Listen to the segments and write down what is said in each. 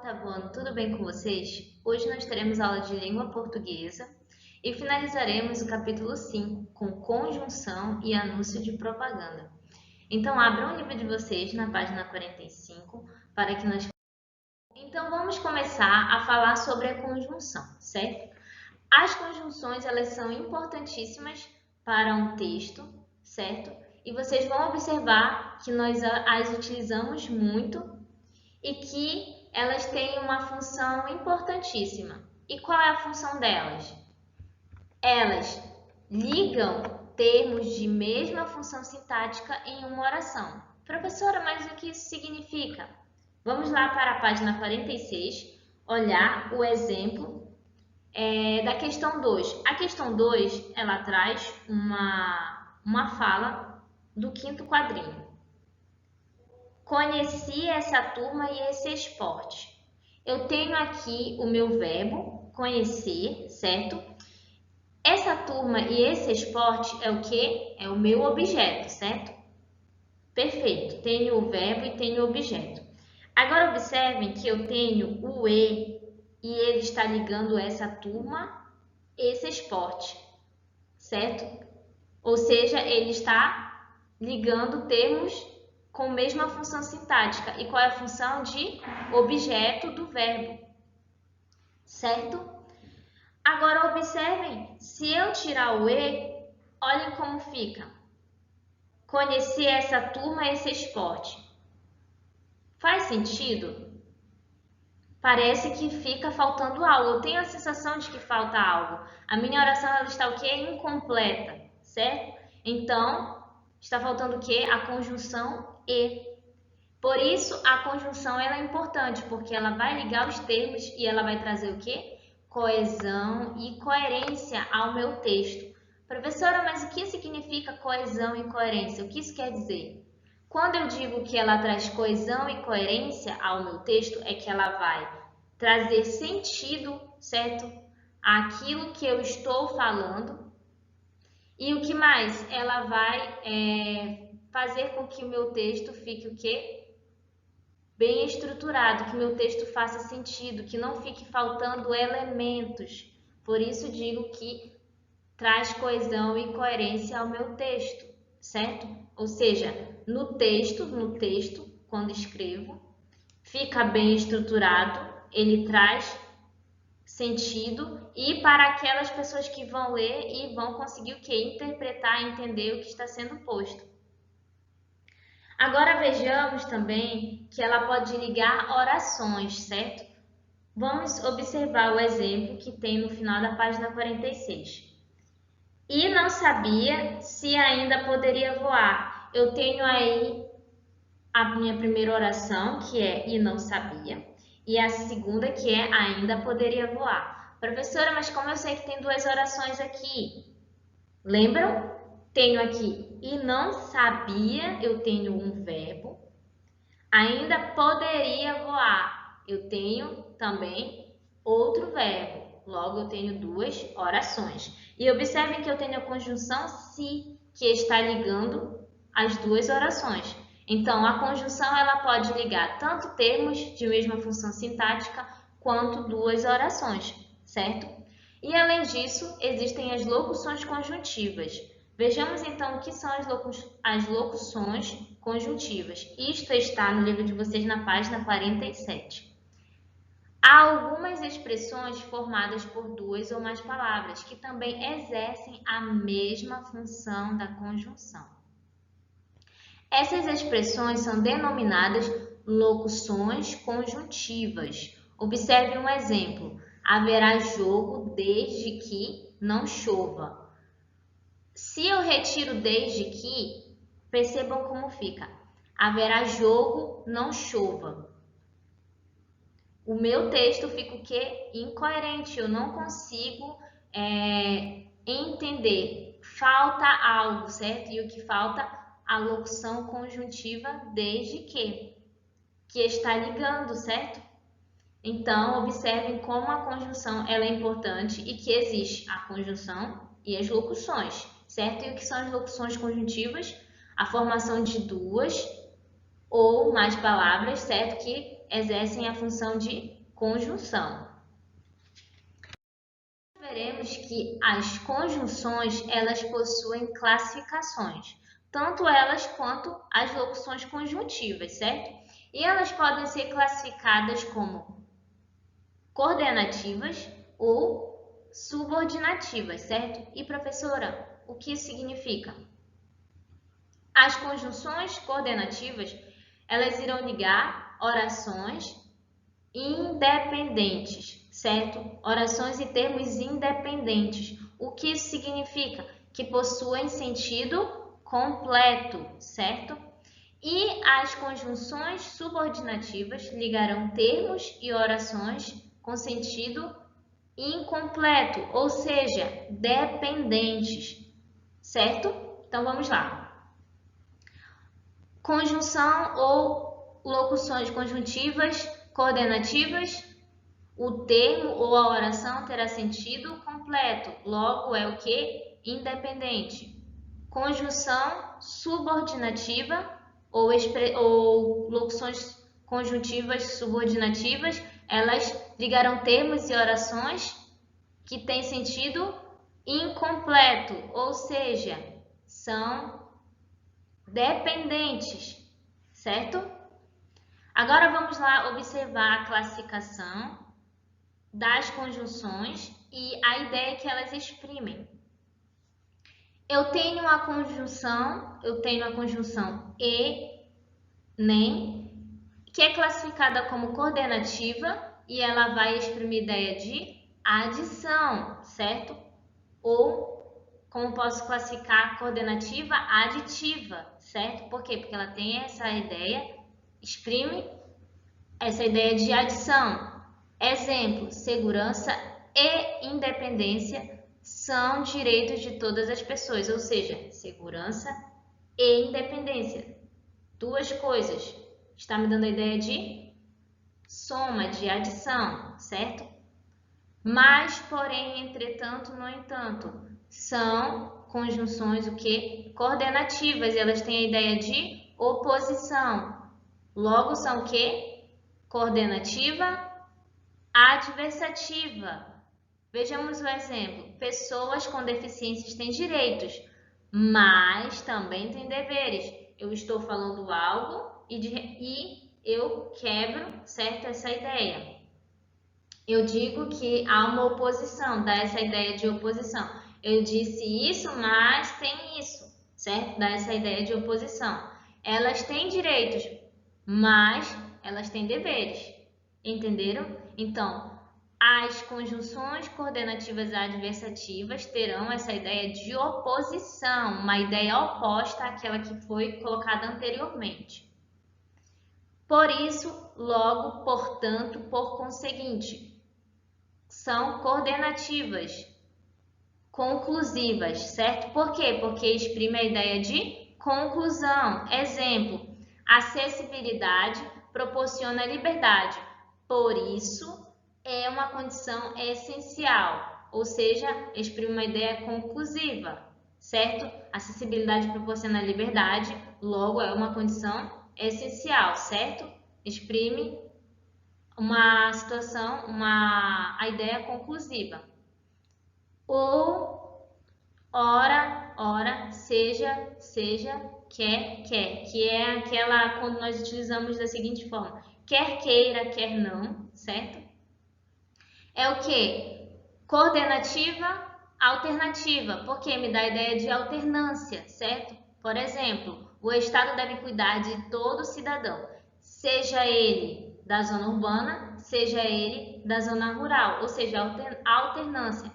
oitavo ano, tudo bem com vocês? Hoje nós teremos aula de língua portuguesa e finalizaremos o capítulo 5 com conjunção e anúncio de propaganda. Então abram o livro de vocês na página 45 para que nós... Então vamos começar a falar sobre a conjunção, certo? As conjunções elas são importantíssimas para um texto, certo? E vocês vão observar que nós as utilizamos muito e que elas têm uma função importantíssima. E qual é a função delas? Elas ligam termos de mesma função sintática em uma oração. Professora, mas o que isso significa? Vamos lá para a página 46, olhar o exemplo da questão 2. A questão 2, ela traz uma fala do quinto quadrinho. Conheci essa turma e esse esporte. Eu tenho aqui o meu verbo, conhecer, certo? Essa turma e esse esporte é o quê? É o meu objeto, certo? Perfeito. Tenho o verbo e tenho o objeto. Agora observem que eu tenho o e ele está ligando essa turma, esse esporte, certo? Ou seja, ele está ligando termos com a mesma função sintática. E qual é a função de objeto do verbo? Certo? Agora observem, se eu tirar o e, olhem como fica. Conhecer essa turma, esse esporte. Faz sentido? Parece que fica faltando algo. Eu tenho a sensação de que falta algo. A minha oração ela está o quê? Incompleta, certo? Então, está faltando o quê? A conjunção e. Por isso, a conjunção ela é importante, porque ela vai ligar os termos e ela vai trazer o quê? Coesão e coerência ao meu texto. Professora, mas o que significa coesão e coerência? O que isso quer dizer? Quando eu digo que ela traz coesão e coerência ao meu texto, é que ela vai trazer sentido, certo? Àquilo que eu estou falando. E o que mais? Ela vai fazer com que o meu texto fique o quê? Bem estruturado, que meu texto faça sentido, que não fique faltando elementos. Por isso digo que traz coesão e coerência ao meu texto, certo? Ou seja, no texto, quando escrevo, fica bem estruturado, ele traz sentido e para aquelas pessoas que vão ler e vão conseguir o que? Interpretar, entender o que está sendo posto. Agora vejamos também que ela pode ligar orações, certo? Vamos observar o exemplo que tem no final da página 46. E não sabia se ainda poderia voar. Eu tenho aí a minha primeira oração, que é e não sabia, e a segunda, que é ainda poderia voar. Professora, mas como eu sei que tem duas orações aqui? Lembram? Tenho aqui e não sabia, eu tenho um verbo. Ainda poderia voar. Eu tenho também outro verbo. Logo, eu tenho duas orações. E observem que eu tenho a conjunção se, que está ligando as duas orações. Então, a conjunção ela pode ligar tanto termos de mesma função sintática quanto duas orações, certo? E além disso, existem as locuções conjuntivas. Vejamos então o que são as locuções conjuntivas. Isto está no livro de vocês na página 47. Há algumas expressões formadas por duas ou mais palavras que também exercem a mesma função da conjunção. Essas expressões são denominadas locuções conjuntivas. Observe um exemplo. Haverá jogo desde que não chova. Se eu retiro desde que, percebam como fica. Haverá jogo, não chova. O meu texto fica o quê? Incoerente. Eu não consigo entender. Falta algo, certo? E o que falta? A locução conjuntiva desde que está ligando, certo? Então, observem como a conjunção ela é importante e que existe a conjunção e as locuções, certo? E o que são as locuções conjuntivas? A formação de duas ou mais palavras, certo? Que exercem a função de conjunção. Veremos que as conjunções, elas possuem classificações, tanto elas quanto as locuções conjuntivas, certo? E elas podem ser classificadas como coordenativas ou subordinativas, certo? E professora, o que isso significa? As conjunções coordenativas, elas irão ligar orações independentes, certo? Orações e termos independentes. O que isso significa? Que possuem sentido completo, certo? E as conjunções subordinativas ligarão termos e orações com sentido incompleto, ou seja, dependentes, certo? Então vamos lá. Conjunção ou locuções conjuntivas coordenativas, o termo ou a oração terá sentido completo, logo é o que? Independente. Conjunção subordinativa ou locuções conjuntivas subordinativas, elas ligarão termos e orações que têm sentido incompleto, ou seja, são dependentes, certo? Agora vamos lá observar a classificação das conjunções e a ideia que elas exprimem. Eu tenho a conjunção e, nem, que é classificada como coordenativa e ela vai exprimir ideia de adição, certo? Ou, como posso classificar, coordenativa aditiva, certo? Por quê? Porque ela tem essa ideia, exprime essa ideia de adição. Exemplo, segurança e independência são direitos de todas as pessoas, ou seja, segurança e independência. Duas coisas. Está me dando a ideia de soma, de adição, certo? Mas, porém, entretanto, no entanto, são conjunções o que? Coordenativas, elas têm a ideia de oposição. Logo, são o que? Coordenativa adversativa. Vejamos o exemplo. Pessoas com deficiências têm direitos, mas também têm deveres. Eu estou falando algo e eu quebro, certo, essa ideia. Eu digo que há uma oposição, dá essa ideia de oposição. Eu disse isso, mas tem isso, certo? Dá essa ideia de oposição. Elas têm direitos, mas elas têm deveres. Entenderam? Então, as conjunções coordenativas adversativas terão essa ideia de oposição, uma ideia oposta àquela que foi colocada anteriormente. Por isso, logo, portanto, por conseguinte, são coordenativas conclusivas, certo? Por quê? Porque exprime a ideia de conclusão. Exemplo, acessibilidade proporciona liberdade, por isso é uma condição essencial, ou seja, exprime uma ideia conclusiva, certo? Acessibilidade proporciona liberdade, logo é uma condição essencial, certo? Exprime uma situação, a ideia conclusiva. Ou, ora, seja, quer, que é aquela quando nós utilizamos da seguinte forma: quer queira, quer não, certo? É o que? Coordenativa, alternativa, porque me dá a ideia de alternância, certo? Por exemplo, o Estado deve cuidar de todo cidadão, seja ele da zona urbana, seja ele da zona rural, ou seja, alternância,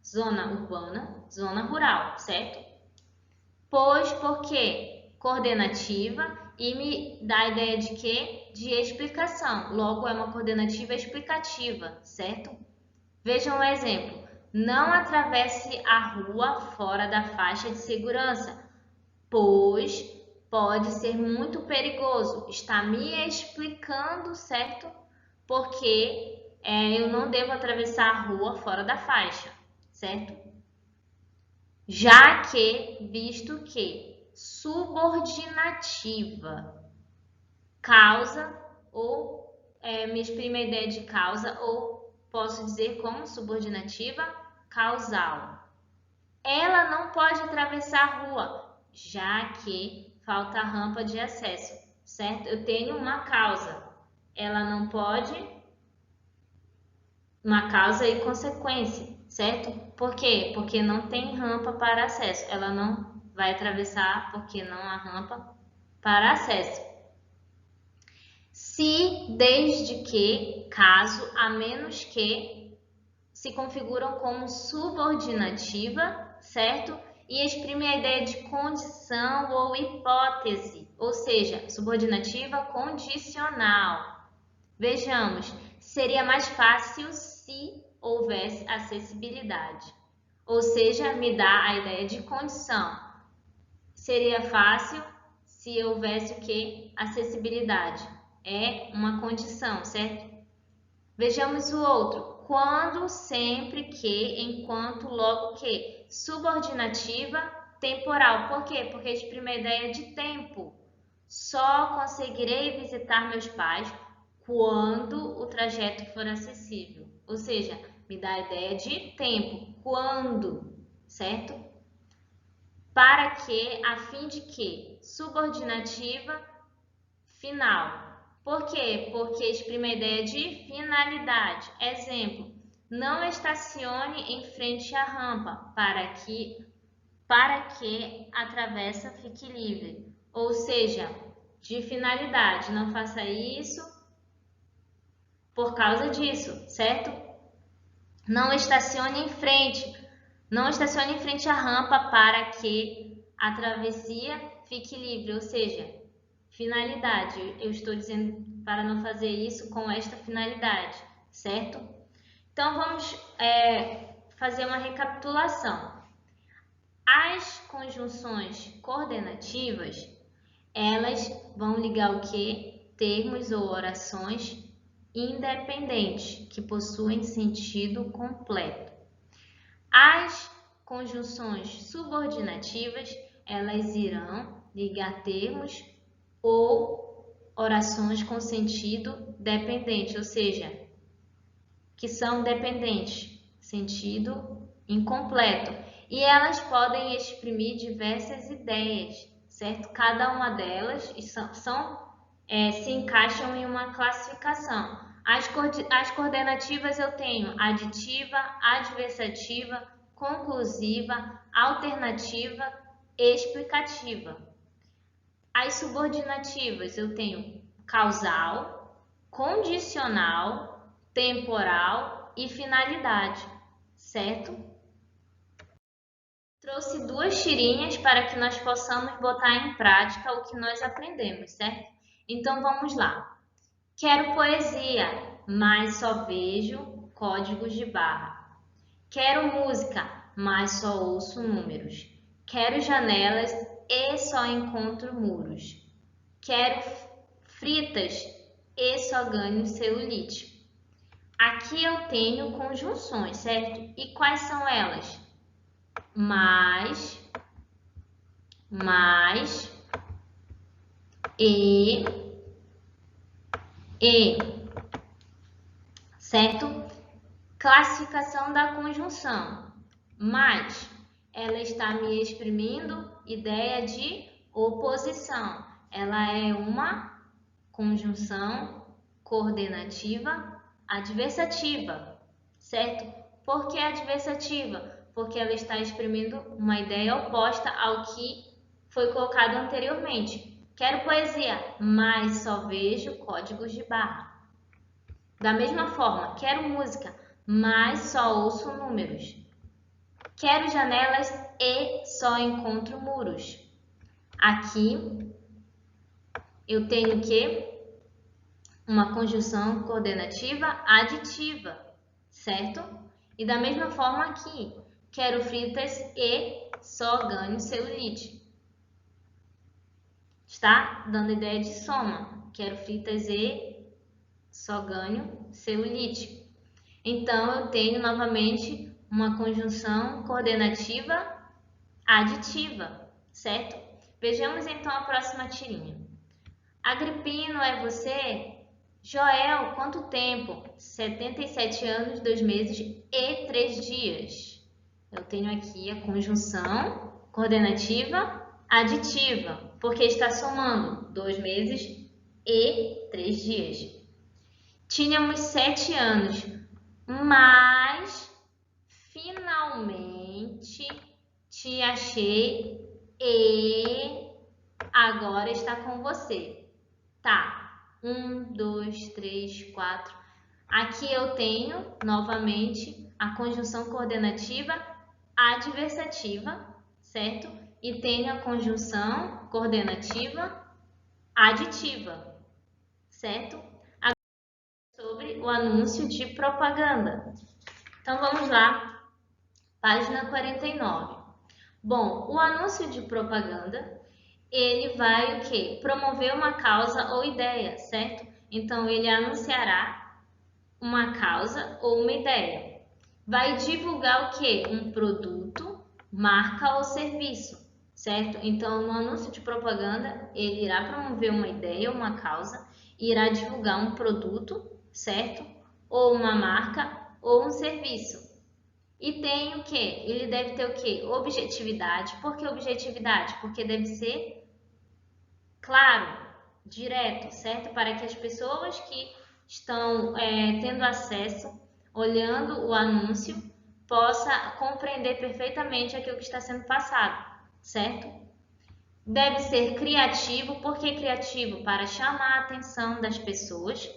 zona urbana, zona rural, certo? Pois, porque coordenativa e me dá a ideia de quê? De explicação, logo é uma coordenativa explicativa, certo? Vejam um exemplo, não atravesse a rua fora da faixa de segurança, pois pode ser muito perigoso. Está me explicando, certo? Porque eu não devo atravessar a rua fora da faixa, certo? Já que, visto que subordinativa, causa ou me exprime a ideia de causa, ou posso dizer como subordinativa causal. Ela não pode atravessar a rua, já que falta rampa de acesso, certo? Eu tenho uma causa. Ela não pode, uma causa e consequência, certo? Por quê? Porque não tem rampa para acesso. Ela não vai atravessar porque não há rampa para acesso. Se, desde que, caso, a menos que, se configuram como subordinativa, certo? E exprime a ideia de condição ou hipótese, ou seja, subordinativa condicional. Vejamos, seria mais fácil se houvesse acessibilidade, ou seja, me dá a ideia de condição. Seria fácil se houvesse o que? Acessibilidade. É uma condição, certo? Vejamos o outro. Quando, sempre que, enquanto, logo que. Subordinativa temporal. Por quê? Porque exprime a ideia de tempo. Só conseguirei visitar meus pais quando o trajeto for acessível. Ou seja, me dá a ideia de tempo. Quando, certo? Para que, a fim de que. Subordinativa final. Por quê? Porque exprime a ideia de finalidade. Exemplo, não estacione em frente à rampa para que a travessa fique livre. Ou seja, de finalidade, não faça isso por causa disso, certo? Não estacione em frente à rampa para que a travessia fique livre, ou seja, finalidade. Eu estou dizendo para não fazer isso com esta finalidade, certo? Então, vamos fazer uma recapitulação. As conjunções coordenativas, elas vão ligar o quê? Termos ou orações independentes, que possuem sentido completo. As conjunções subordinativas, elas irão ligar termos ou orações com sentido dependente, ou seja, que são dependentes, sentido incompleto. E elas podem exprimir diversas ideias, certo? Cada uma delas se encaixam em uma classificação. As coordenativas eu tenho aditiva, adversativa, conclusiva, alternativa, explicativa. As subordinativas eu tenho causal, condicional, temporal e finalidade, certo? Trouxe duas tirinhas para que nós possamos botar em prática o que nós aprendemos, certo? Então vamos lá. Quero poesia, mas só vejo códigos de barra. Quero música, mas só ouço números. Quero janelas e só encontro muros. Quero fritas e só ganho celulite. Aqui eu tenho conjunções, certo? E quais são elas? Mais, e, certo? Classificação da conjunção. Mais, ela está me exprimindo ideia de oposição. Ela é uma conjunção coordenativa adversativa, certo? Por que adversativa? Porque ela está exprimindo uma ideia oposta ao que foi colocado anteriormente. Quero poesia, mas só vejo códigos de barra. Da mesma forma, quero música, mas só ouço números. Quero janelas e só encontro muros. Aqui eu tenho que uma conjunção coordenativa aditiva, certo? E da mesma forma aqui, quero fritas e só ganho celulite. Está dando ideia de soma. Quero fritas e só ganho celulite. Então, eu tenho novamente uma conjunção coordenativa aditiva, certo? Vejamos então a próxima tirinha. Agripino é você? Joel, quanto tempo? 77 anos, 2 meses e 3 dias. Eu tenho aqui a conjunção coordenativa aditiva, porque está somando 2 meses e 3 dias. Tínhamos 7 anos, mas finalmente te achei e agora está com você. Tá. 1, 2, 3, 4. Aqui eu tenho novamente a conjunção coordenativa adversativa, certo? E tenho a conjunção coordenativa aditiva, certo? Agora sobre o anúncio de propaganda. Então vamos lá, página 49. Bom, o anúncio de propaganda, ele vai o quê? Promover uma causa ou ideia, certo? Então ele anunciará uma causa ou uma ideia. Vai divulgar o quê? Um produto, marca ou serviço, certo? Então, no anúncio de propaganda, ele irá promover uma ideia ou uma causa, irá divulgar um produto, certo? Ou uma marca ou um serviço. E tem o quê? Ele deve ter o quê? Objetividade. Por que objetividade? Porque deve ser claro, direto, certo? Para que as pessoas que estão tendo acesso, olhando o anúncio, possa compreender perfeitamente aquilo que está sendo passado, certo? Deve ser criativo. Por que criativo? Para chamar a atenção das pessoas.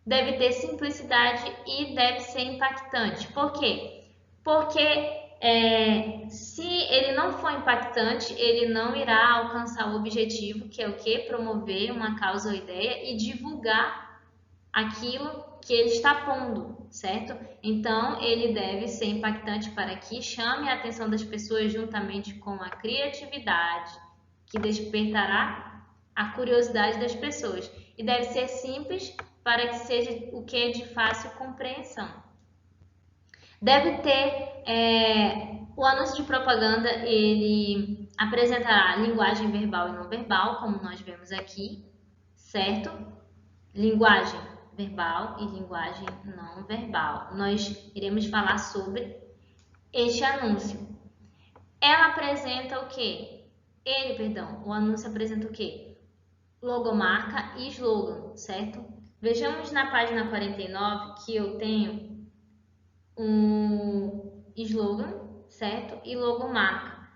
Deve ter simplicidade e deve ser impactante. Por quê? Porque se ele não for impactante, ele não irá alcançar o objetivo, que é o quê? Promover uma causa ou ideia e divulgar aquilo que ele está pondo, certo? Então, ele deve ser impactante para que chame a atenção das pessoas juntamente com a criatividade, que despertará a curiosidade das pessoas. E deve ser simples para que seja o que é de fácil compreensão. Deve ter o anúncio de propaganda, ele apresentará linguagem verbal e não verbal, como nós vemos aqui, certo? Linguagem verbal e linguagem não verbal. Nós iremos falar sobre este anúncio. Ela apresenta o quê? O anúncio apresenta o quê? Logomarca e slogan, certo? Vejamos na página 49 que eu tenho um slogan, certo? E logomarca.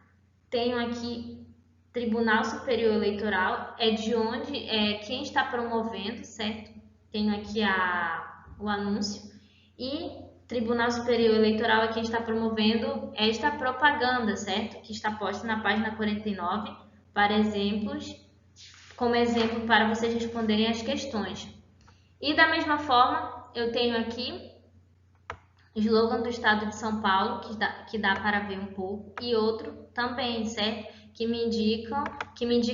Tenho aqui Tribunal Superior Eleitoral, é de onde quem está promovendo, certo? Tenho aqui o anúncio. E Tribunal Superior Eleitoral é quem está promovendo esta propaganda, certo? Que está posta na página 49 para exemplos, como exemplo para vocês responderem as questões. E da mesma forma, eu tenho aqui slogan do Estado de São Paulo, que dá para ver um pouco, e outro também, certo? Que me indica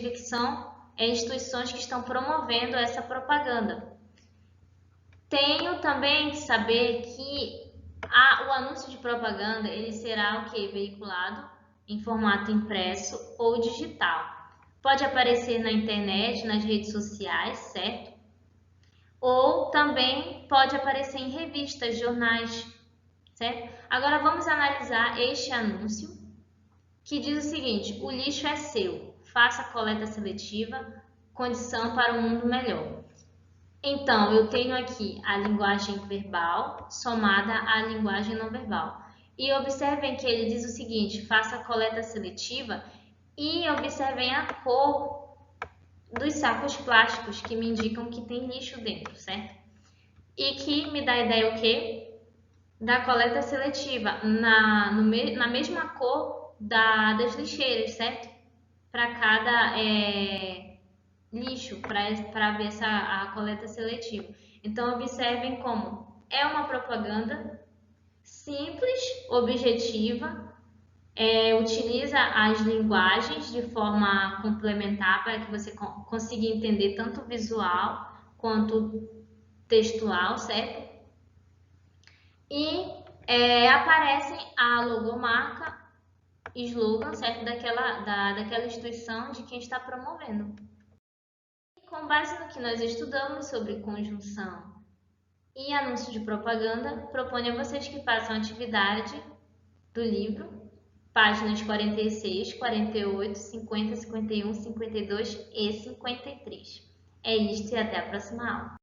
que são instituições que estão promovendo essa propaganda. Tenho também que saber que o anúncio de propaganda ele será o que? Veiculado em formato impresso ou digital. Pode aparecer na internet, nas redes sociais, certo? Ou também pode aparecer em revistas, jornais, certo? Agora vamos analisar este anúncio que diz o seguinte: o lixo é seu, faça a coleta seletiva, condição para um mundo melhor. Então, eu tenho aqui a linguagem verbal somada à linguagem não verbal. E observem que ele diz o seguinte: faça a coleta seletiva, e observem a cor dos sacos plásticos que me indicam que tem lixo dentro, certo? E que me dá a ideia o quê? Da coleta seletiva, na mesma cor das lixeiras, certo? Para cada lixo, para ver a coleta seletiva. Então, observem como é uma propaganda simples, objetiva, utiliza as linguagens de forma complementar para que você consiga entender tanto visual quanto textual, certo? E aparecem a logomarca e slogan, certo? Daquela instituição de quem está promovendo. com base no que nós estudamos sobre conjunção e anúncio de propaganda, proponho a vocês que façam a atividade do livro, páginas 46, 48, 50, 51, 52 e 53. É isto e até a próxima aula.